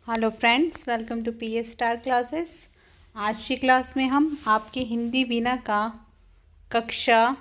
Hello friends, welcome to PS star classes. आज की class में हम आपकी हिंदी बीना का कक्षा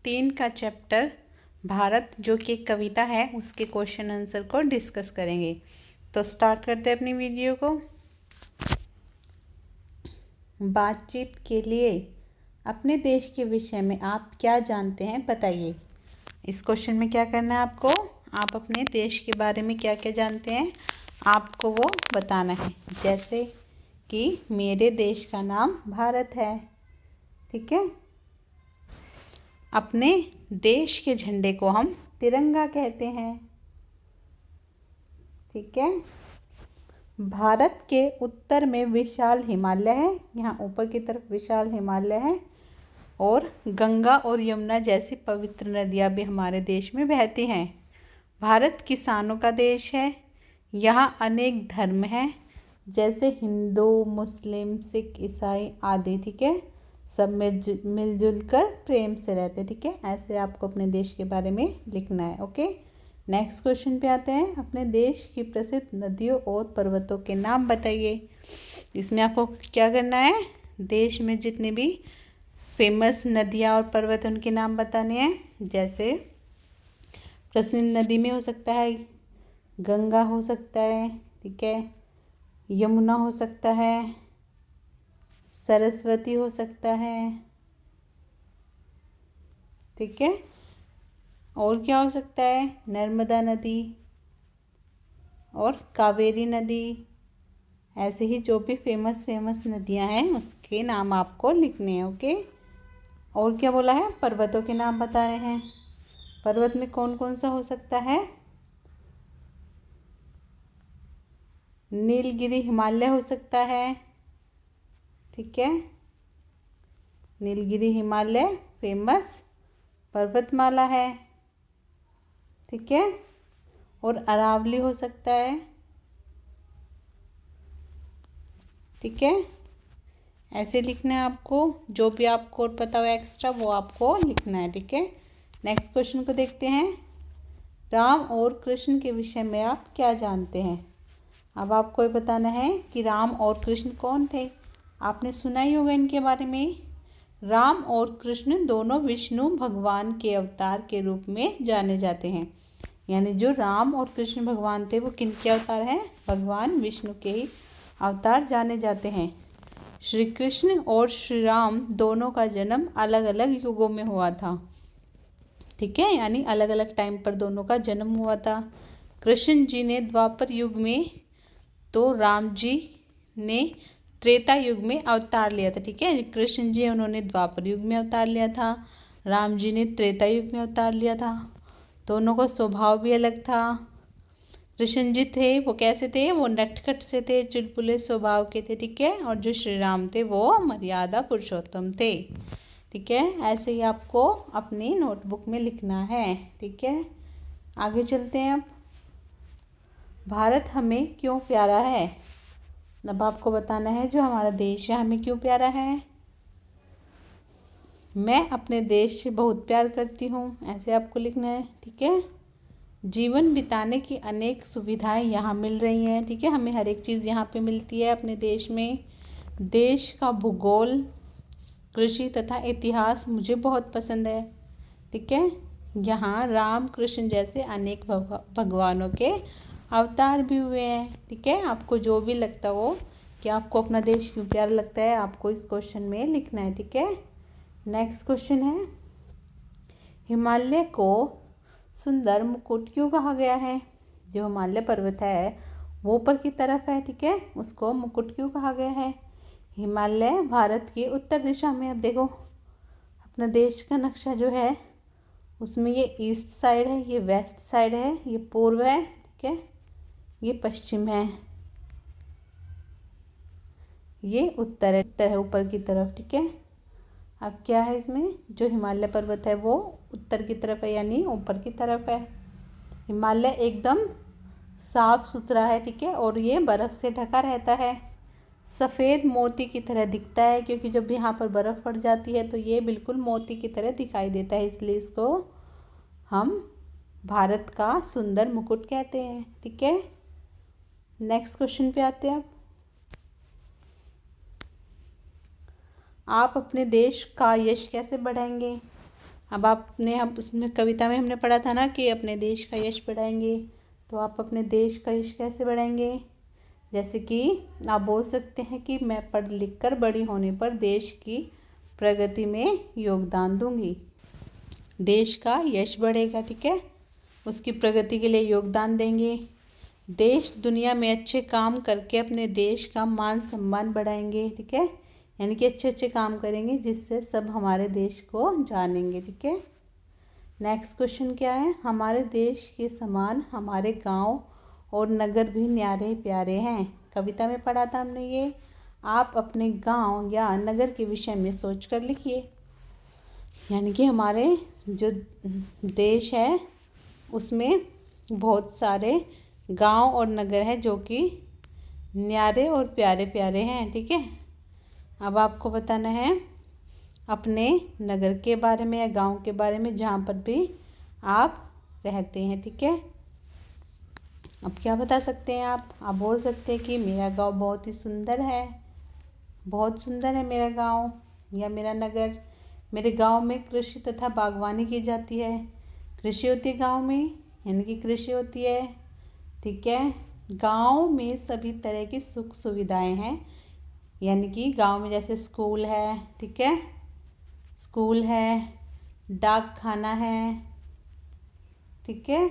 3 का चैप्टर भारत, जो कि एक कविता है, उसके क्वेश्चन आंसर को डिस्कस करेंगे। तो स्टार्ट करते हैं अपनी वीडियो को। बातचीत के लिए अपने देश के विषय में आप क्या जानते हैं, बताइए। इस क्वेश्चन में क्या करना है आपको, आप अपने देश के बारे में क्या क्या जानते हैं आपको वो बताना है। जैसे कि मेरे देश का नाम भारत है, ठीक है। अपने देश के झंडे को हम तिरंगा कहते हैं, ठीक है। भारत के उत्तर में विशाल हिमालय है, यहाँ ऊपर की तरफ विशाल हिमालय है, और गंगा और यमुना जैसी पवित्र नदियाँ भी हमारे देश में बहती हैं। भारत किसानों का देश है, यहाँ अनेक धर्म हैं, जैसे हिंदू, मुस्लिम, सिख, ईसाई आदि, ठीक है। सब मिलजुल कर प्रेम से रहते, ठीक है। ऐसे आपको अपने देश के बारे में लिखना है, ओके। नेक्स्ट क्वेश्चन पे आते हैं। अपने देश की प्रसिद्ध नदियों और पर्वतों के नाम बताइए। इसमें आपको क्या करना है, देश में जितने भी फेमस नदियाँ और पर्वत उनके नाम बताने हैं। जैसे प्रसिद्ध नदी में हो सकता है गंगा, हो सकता है, ठीक है, यमुना हो सकता है, सरस्वती हो सकता है, ठीक है। और क्या हो सकता है, नर्मदा नदी और कावेरी नदी। ऐसे ही जो भी फेमस नदियां हैं उसके नाम आपको लिखने हैं, ओके। और क्या बोला है, पर्वतों के नाम बता रहे हैं। पर्वत में कौन कौन सा हो सकता है, नीलगिरी हिमालय हो सकता है, ठीक है। नीलगिरी हिमालय फेमस पर्वतमाला है, ठीक है। और अरावली हो सकता है, ठीक है। ऐसे लिखना है आपको, जो भी आपको और पता हो एक्स्ट्रा वो आपको लिखना है, ठीक है। नेक्स्ट क्वेश्चन को देखते हैं। राम और कृष्ण के विषय में आप क्या जानते हैं। अब आपको ये बताना है कि राम और कृष्ण कौन थे। आपने सुना ही होगा इनके बारे में। राम और कृष्ण दोनों विष्णु भगवान के अवतार के रूप में जाने जाते हैं। यानी जो राम और कृष्ण भगवान थे वो किन के अवतार हैं, भगवान विष्णु के ही अवतार जाने जाते हैं। श्री कृष्ण और श्री राम दोनों का जन्म अलग अलग युगों में हुआ था, ठीक है। यानी अलग अलग टाइम पर दोनों का जन्म हुआ था। कृष्ण जी ने द्वापर युग में, तो राम जी ने त्रेता युग में अवतार लिया था, ठीक है। कृष्ण जी उन्होंने द्वापर युग में अवतार लिया था, राम जी ने त्रेता युग में अवतार लिया था। दोनों का स्वभाव भी अलग था। कृष्ण जी थे वो कैसे थे, वो नटखट से थे, चुलबुले स्वभाव के थे, ठीक है। और जो श्री राम थे वो मर्यादा पुरुषोत्तम थे, ठीक है। ऐसे ही आपको अपनी नोटबुक में लिखना है, ठीक है। आगे चलते हैं। अब भारत हमें क्यों प्यारा है। अब आपको बताना है जो हमारा देश है हमें क्यों प्यारा है। मैं अपने देश से बहुत प्यार करती हूँ, ऐसे आपको लिखना है, ठीक है। जीवन बिताने की अनेक सुविधाएं यहाँ मिल रही हैं, ठीक है। हमें हर एक चीज़ यहाँ पे मिलती है अपने देश में। देश का भूगोल, कृषि तथा इतिहास मुझे बहुत पसंद है, ठीक है। यहाँ राम कृष्ण जैसे अनेक भगवानों के अवतार भी हुए हैं, ठीक है। आपको जो भी लगता हो कि आपको अपना देश क्यों प्यारा लगता है, आपको इस क्वेश्चन में लिखना है, ठीक है। नेक्स्ट क्वेश्चन है, हिमालय को सुंदर मुकुट क्यों कहा गया है। जो हिमालय पर्वत है वो ऊपर की तरफ है, ठीक है, उसको मुकुट क्यों कहा गया है। हिमालय भारत की उत्तर दिशा में, अब देखो अपना देश का नक्शा जो है उसमें ये ईस्ट साइड है, ये वेस्ट साइड है, ये पूर्व है, ठीक है, ये पश्चिम है, ये उत्तर है ऊपर की तरफ, ठीक है। अब क्या है इसमें, जो हिमालय पर्वत है वो उत्तर की तरफ है, यानी ऊपर की तरफ है। हिमालय एकदम साफ सुथरा है, ठीक है, और ये बर्फ़ से ढका रहता है। सफ़ेद मोती की तरह दिखता है, क्योंकि जब यहाँ पर बर्फ़ पड़ जाती है तो ये बिल्कुल मोती की तरह दिखाई देता है, इसलिए इसको हम भारत का सुंदर मुकुट कहते हैं, ठीक है। नेक्स्ट क्वेश्चन पे आते हैं। आप अपने देश का यश कैसे बढ़ाएंगे। अब आपने हम उसमें कविता में हमने पढ़ा था ना कि अपने देश का यश बढ़ाएंगे, तो आप अपने देश का यश कैसे बढ़ाएंगे। जैसे कि आप बोल सकते हैं कि मैं पढ़ लिख कर बड़ी होने पर देश की प्रगति में योगदान दूंगी। देश का यश बढ़ेगा, ठीक है, उसकी प्रगति के लिए योगदान देंगे। देश दुनिया में अच्छे काम करके अपने देश का मान सम्मान बढ़ाएंगे, ठीक है, यानी कि अच्छे अच्छे काम करेंगे जिससे सब हमारे देश को जानेंगे, ठीक है। नेक्स्ट क्वेश्चन क्या है। हमारे देश के समान हमारे गांव और नगर भी न्यारे प्यारे हैं। कविता में पढ़ा था हमने ये। आप अपने गांव या नगर के विषय में सोच कर लिखिए। यानी कि हमारे जो देश है उसमें बहुत सारे गांव और नगर है जो कि न्यारे और प्यारे प्यारे हैं, ठीक है। अब आपको बताना है अपने नगर के बारे में या गांव के बारे में जहाँ पर भी आप रहते हैं, ठीक है। अब क्या बता सकते हैं आप बोल सकते हैं कि मेरा गांव बहुत ही सुंदर है, बहुत सुंदर है मेरा गांव या मेरा नगर। मेरे गांव में कृषि तथा बागवानी की जाती है। कृषि होती है गांव में, यानी कि कृषि होती है, ठीक है। गांव में सभी तरह की सुख सुविधाएं हैं, यानी कि गांव में जैसे स्कूल है, ठीक है, स्कूल है, डाक खाना है, ठीक है,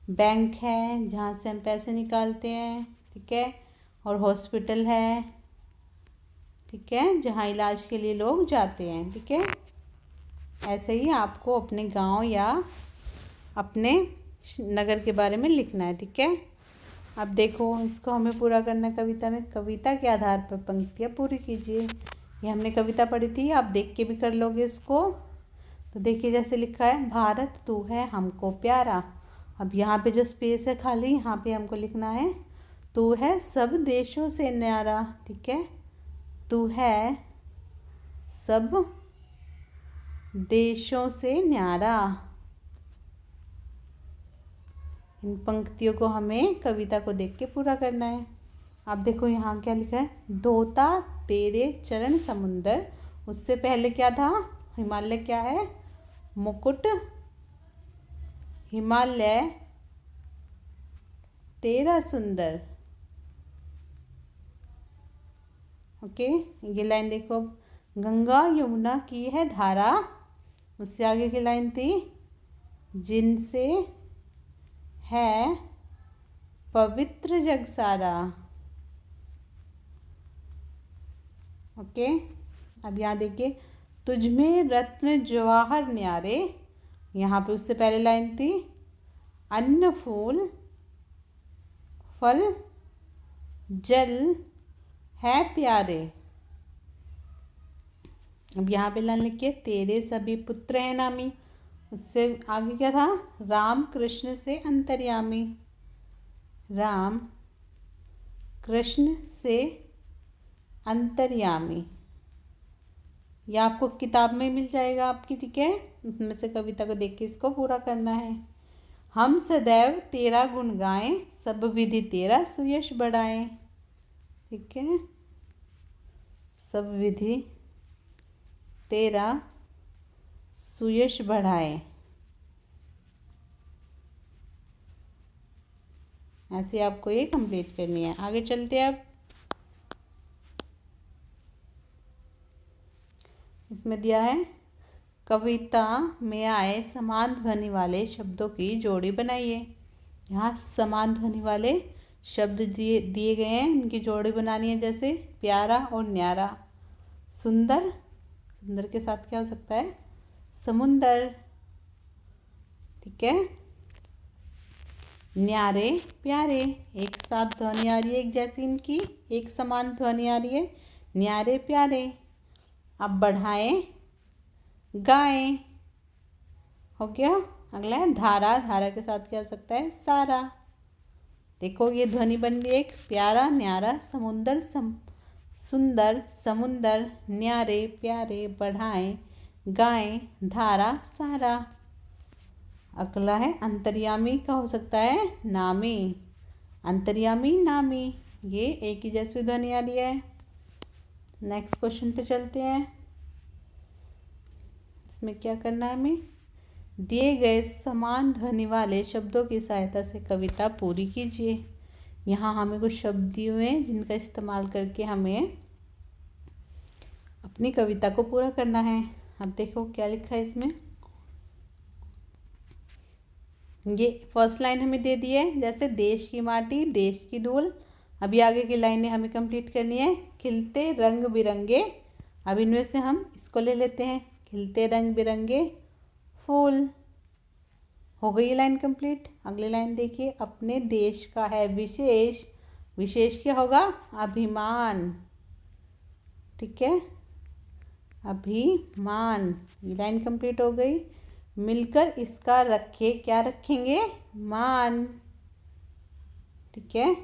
बैंक है जहाँ से हम पैसे निकालते हैं, ठीक है, और हॉस्पिटल है, ठीक है, जहाँ इलाज के लिए लोग जाते हैं, ठीक है। ऐसे ही आपको अपने गांव या अपने नगर के बारे में लिखना है, ठीक है। अब देखो इसको हमें पूरा करना है कविता में। कविता के आधार पर पंक्तियाँ पूरी कीजिए। ये हमने कविता पढ़ी थी, आप देख के भी कर लोगे इसको। तो देखिए जैसे लिखा है, भारत तू है हमको प्यारा। अब यहाँ पे जो स्पेस है खाली, यहाँ पे हमको लिखना है तू है सब देशों से न्यारा, ठीक है, तू है सब देशों से न्यारा। इन पंक्तियों को हमें कविता को देख के पूरा करना है। आप देखो यहाँ क्या लिखा है, धोता तेरे चरण समुंदर। उससे पहले क्या था, हिमालय क्या है, मुकुट, हिमालय तेरा सुंदर। ओके, ये लाइन देखो, गंगा यमुना की है धारा। उससे आगे की लाइन थी, जिनसे है पवित्र जग सारा। ओके, अब यहाँ देखिए, तुझमें रत्न जवाहर न्यारे। यहाँ पे उससे पहले लाइन थी, अन्न फूल फल जल है प्यारे। अब यहाँ पे लाइन लिखिए, तेरे सभी पुत्र हैं नामी। उससे आगे क्या था, राम कृष्ण से अंतर्यामी। राम कृष्ण से अंतर्यामी। यह आपको किताब में मिल जाएगा आपकी, ठीक है। उसमें से कविता को देख के इसको पूरा करना है। हम सदैव तेरा गुण गाएं, सब विधि तेरा सुयश बढ़ाएं, ठीक है, सब विधि तेरा सुयश बढ़ाएं। ऐसे आपको ये कंप्लीट करनी है। आगे चलते हैं। अब इसमें दिया है, कविता में आए समान ध्वनि वाले शब्दों की जोड़ी बनाइए। यहाँ समान ध्वनि वाले शब्द दिए गए हैं, उनकी जोड़ी बनानी है। जैसे प्यारा और न्यारा, सुंदर, सुंदर के साथ क्या हो सकता है, समुंदर, ठीक है। न्यारे प्यारे, एक साथ ध्वनि आ रही है, एक जैसी इनकी एक समान ध्वनि आ रही है, न्यारे प्यारे। अब बढ़ाएं गाएं, हो गया। अगला है धारा, धारा के साथ क्या हो सकता है, सारा। देखो ये ध्वनि बन रही है, एक प्यारा न्यारा समुंदर सुंदर समुंदर, न्यारे प्यारे, बढ़ाएं गाएं, धारा सारा। अगला है अंतर्यामी का हो सकता है नामी। अंतर्यामी नामी, ये एक ही जैसी ध्वनि आ रही है। नेक्स्ट क्वेश्चन पे चलते हैं। इसमें क्या करना है हमें, दिए गए समान ध्वनि वाले शब्दों की सहायता से कविता पूरी कीजिए। यहाँ हमें कुछ शब्द दिए हुए हैं जिनका इस्तेमाल करके हमें अपनी कविता को पूरा करना है। अब देखो क्या लिखा है इसमें। ये फर्स्ट लाइन हमें दे दी है, जैसे देश की माटी, देश की धूल। अभी आगे की लाइनें हमें कंप्लीट करनी है। खिलते रंग बिरंगे, अब इनमें से हम इसको ले लेते हैं, खिलते रंग बिरंगे फूल। हो गई ये लाइन कंप्लीट। अगली लाइन देखिए, अपने देश का है विशेष, विशेष क्या होगा, अभिमान। ठीक है, अभिमान, ये लाइन कंप्लीट हो गई। मिलकर इसका रखे, क्या रखेंगे, मान। ठीक है,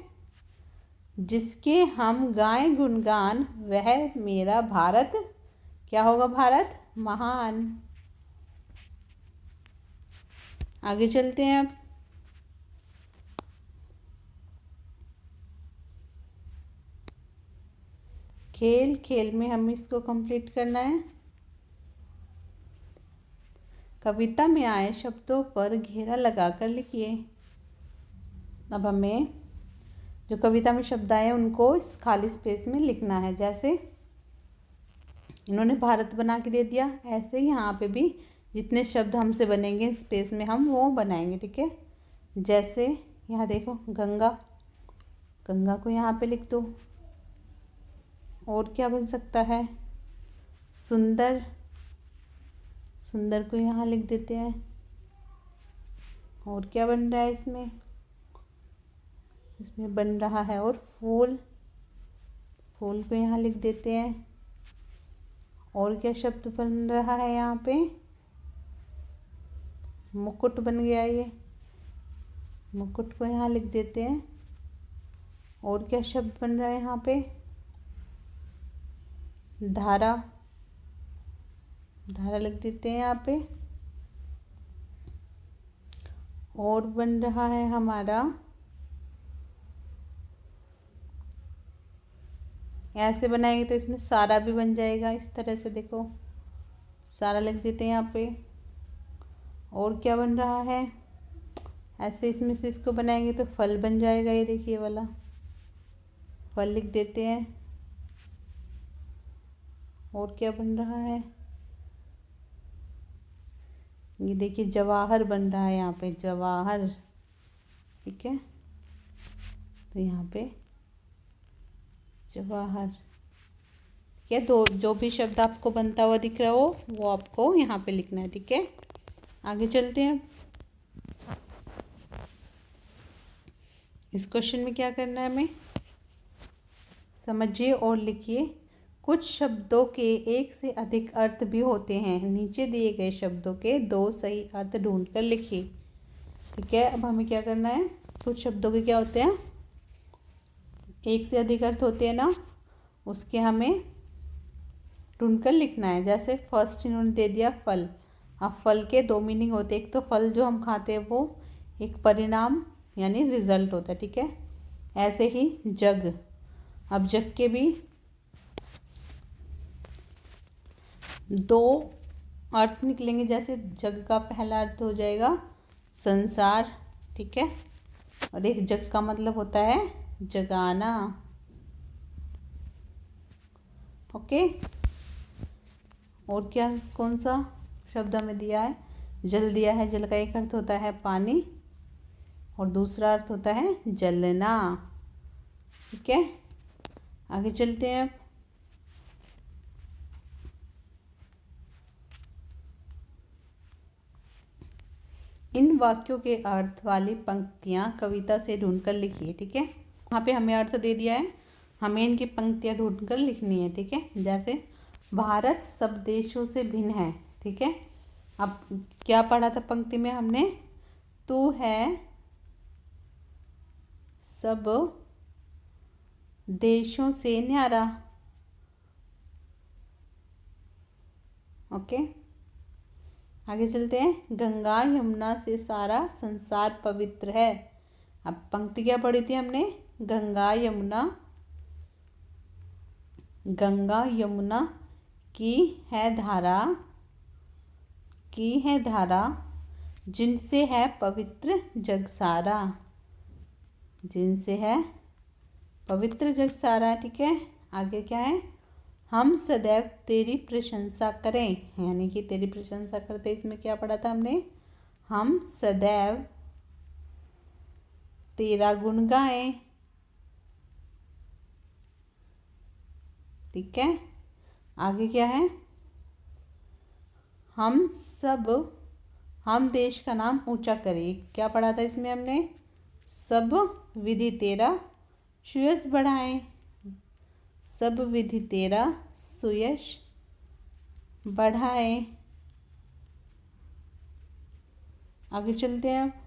जिसके हम गाएं गुणगान वह मेरा भारत, क्या होगा, भारत महान। आगे चलते हैं अब। खेल खेल में हमें इसको कंप्लीट करना है। कविता में आए शब्दों पर घेरा लगाकर लिखिए। अब हमें जो कविता में शब्द आए उनको इस खाली स्पेस में लिखना है। जैसे इन्होंने भारत बना के दे दिया, ऐसे ही यहाँ पे भी जितने शब्द हमसे बनेंगे स्पेस में हम वो बनाएंगे। ठीक है, जैसे यहाँ देखो गंगा, गंगा को यहाँ पे लिख दो। और क्या बन सकता है, सुंदर, सुंदर को यहाँ लिख देते हैं। और क्या बन रहा है इसमें, इसमें बन रहा है और फूल, फूल को यहाँ लिख देते हैं। और क्या शब्द बन रहा है यहाँ पे, मुकुट बन गया ये, मुकुट को यहाँ लिख देते हैं। और क्या शब्द बन रहा है यहाँ पे, धारा, धारा लिख देते हैं यहाँ पे। और बन रहा है हमारा, ऐसे बनाएंगे तो इसमें सारा भी बन जाएगा। इस तरह से देखो, सारा लिख देते हैं यहाँ पे। और क्या बन रहा है, ऐसे इसमें से इसको बनाएंगे तो फल बन जाएगा। ये देखिए वाला फल लिख देते हैं। और क्या बन रहा है, ये देखिए जवाहर बन रहा है यहाँ पे, जवाहर। ठीक है, तो यहाँ पे जवाहर। ठीक है, दो जो भी शब्द आपको बनता हुआ दिख रहा हो वो आपको यहाँ पे लिखना है। ठीक है, आगे चलते हैं। इस क्वेश्चन में क्या करना है हमें, समझिए और लिखिए। कुछ शब्दों के एक से अधिक अर्थ भी होते हैं, नीचे दिए गए शब्दों के दो सही अर्थ ढूंढकर लिखिए। ठीक है, अब हमें क्या करना है, कुछ शब्दों के क्या होते हैं, एक से अधिक अर्थ होते हैं ना, उसके हमें ढूंढकर लिखना है। जैसे फर्स्ट इन्होंने दे दिया फल। अब फल के दो मीनिंग होते हैं, एक तो फल जो हम खाते हैं वो एक परिणाम यानी रिजल्ट होता है। ठीक है, ऐसे ही जग, अब जग के भी दो अर्थ निकलेंगे। जैसे जग का पहला अर्थ हो जाएगा संसार। ठीक है, और एक जग का मतलब होता है जगाना। ओके, और क्या, कौन सा शब्द हमें दिया है, जल दिया है। जल का एक अर्थ होता है पानी और दूसरा अर्थ होता है जलना। ठीक है, आगे चलते हैं। इन वाक्यों के अर्थ वाली पंक्तियाँ कविता से ढूंढकर लिखिए। ठीक है, यहाँ पे हमें अर्थ दे दिया है, हमें इनकी पंक्तियाँ ढूंढकर लिखनी है। ठीक है, जैसे भारत सब देशों से भिन्न है। ठीक है, अब क्या पढ़ा था पंक्ति में हमने, तू है सब देशों से न्यारा। ओके, आगे चलते हैं। गंगा यमुना से सारा संसार पवित्र है। अब पंक्ति क्या पढ़ी थी हमने? गंगा यमुना, गंगा यमुना की है धारा, की है धारा, जिनसे है पवित्र जग सारा, जिनसे है पवित्र जग सारा। ठीक है, आगे क्या है? हम सदैव तेरी प्रशंसा करें, यानी कि तेरी प्रशंसा करते। इसमें क्या पढ़ा था हमने? हम सदैव तेरा गुण गाएं। ठीक है, आगे क्या है? हम देश का नाम ऊंचा करें। क्या पढ़ा था इसमें हमने? सब विधि तेरा सुयश बढ़ाएं, सब विधि तेरा सुयश बढ़ाएं। आगे चलते हैं।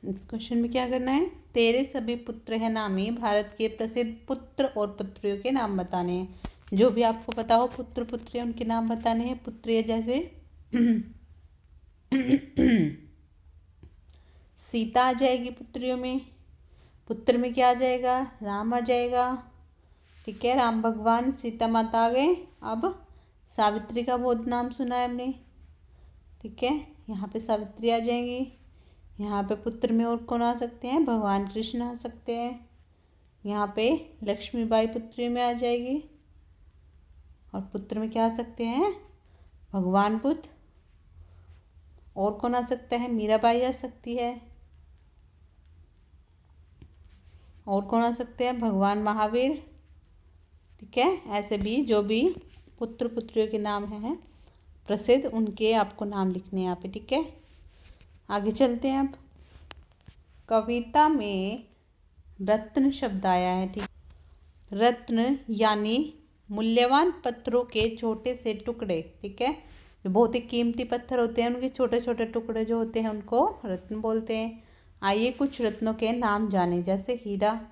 इस क्वेश्चन में क्या करना है? तेरे सभी पुत्र है नामी, भारत के प्रसिद्ध पुत्र और पुत्रियों के नाम बताने हैं। जो भी आपको पता हो पुत्र पुत्रियां, उनके नाम बताने हैं। पुत्रियां जैसे सीता आ जाएगी पुत्रियों में, पुत्र में क्या आ जाएगा? राम आ जाएगा। ठीक है, राम भगवान, सीता माता आ गए। अब सावित्री का बहुत नाम सुना है हमने। ठीक है, यहाँ पे सावित्री आ जाएंगी। यहाँ पे पुत्र में और कौन आ सकते हैं? भगवान कृष्ण आ सकते हैं। यहाँ पे लक्ष्मीबाई पुत्री में आ जाएगी। और पुत्र में क्या आ सकते हैं? भगवान बुद्ध। और कौन आ सकता है? मीराबाई आ सकती है। और कौन आ सकते हैं? भगवान महावीर। ठीक है, ऐसे भी जो भी पुत्र पुत्रियों के नाम हैं प्रसिद्ध, उनके आपको नाम लिखने हैं यहाँ पे। ठीक है, आगे चलते हैं। अब कविता में रत्न शब्द आया है। ठीक, रत्न यानी मूल्यवान पत्थरों के छोटे से टुकड़े। ठीक है, जो बहुत ही कीमती पत्थर होते हैं, उनके छोटे छोटे टुकड़े जो होते हैं उनको रत्न बोलते हैं। आइए कुछ रत्नों के नाम जाने, जैसे हीरा।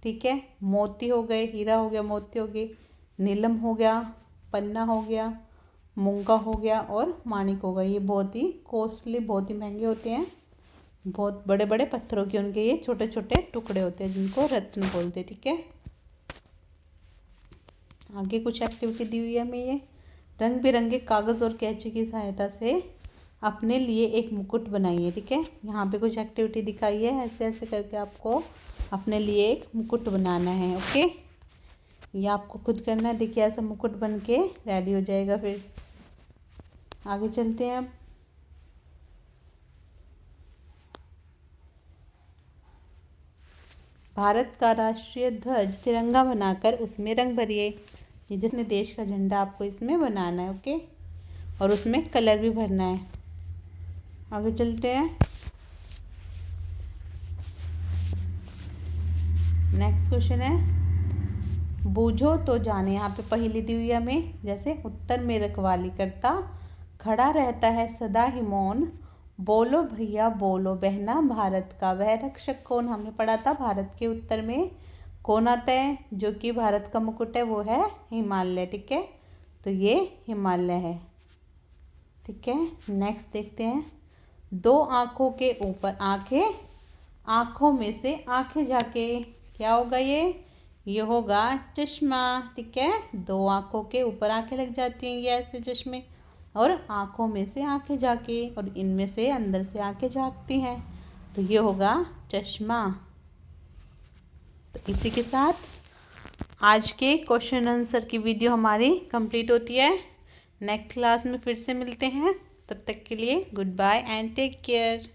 ठीक है, मोती हो गए, हीरा हो गया, मोती हो गए, नीलम हो गया, पन्ना हो गया, मूंगा हो गया और माणिक हो गया। ये बहुत ही कॉस्टली, बहुत ही महंगे होते हैं। बहुत बड़े बड़े पत्थरों के उनके ये छोटे छोटे टुकड़े होते हैं, जिनको रत्न बोलते हैं। ठीक है, आगे कुछ एक्टिविटी दी हुई है हमें। ये रंग बिरंगे कागज़ और कैंची की सहायता से अपने लिए एक मुकुट बनाइए। ठीक है, यहाँ पे कुछ एक्टिविटी दिखाई है, ऐसे ऐसे करके आपको अपने लिए एक मुकुट बनाना है। ओके, ये आपको खुद करना है। देखिए ऐसा मुकुट बन के रेडी हो जाएगा। फिर आगे चलते हैं। अब भारत का राष्ट्रीय ध्वज तिरंगा बनाकर उसमें रंग भरिए। ये जिसने देश का झंडा आपको इसमें बनाना है। ओके, और उसमें कलर भी भरना है। आगे चलते हैं। नेक्स्ट क्वेश्चन है, बूझो तो जाने। यहाँ पे पहेली दी हुई है हमें, जैसे उत्तर में रखवाली करता खड़ा रहता है सदा ही मौन, बोलो भैया बोलो बहना भारत का वह रक्षक कौन। हमने पढ़ा था भारत के उत्तर में कौन आता है, जो कि भारत का मुकुट है, वो है हिमालय। ठीक है, तो ये हिमालय है। ठीक है, नेक्स्ट देखते हैं। दो आँखों के ऊपर आँखें, आँखों में से आँखें झाके। क्या होगा ये होगा चश्मा। ठीक है, दो आँखों के ऊपर आँखें लग जाती हैं, ये ऐसे चश्मे, और आँखों में से आँखें झाके, और इनमें से अंदर से आँखें झाँकती हैं, तो ये होगा चश्मा। तो इसी के साथ आज के क्वेश्चन आंसर की वीडियो हमारी कंप्लीट होती है। नेक्स्ट क्लास में फिर से मिलते हैं, तब तक के लिए goodbye and take care.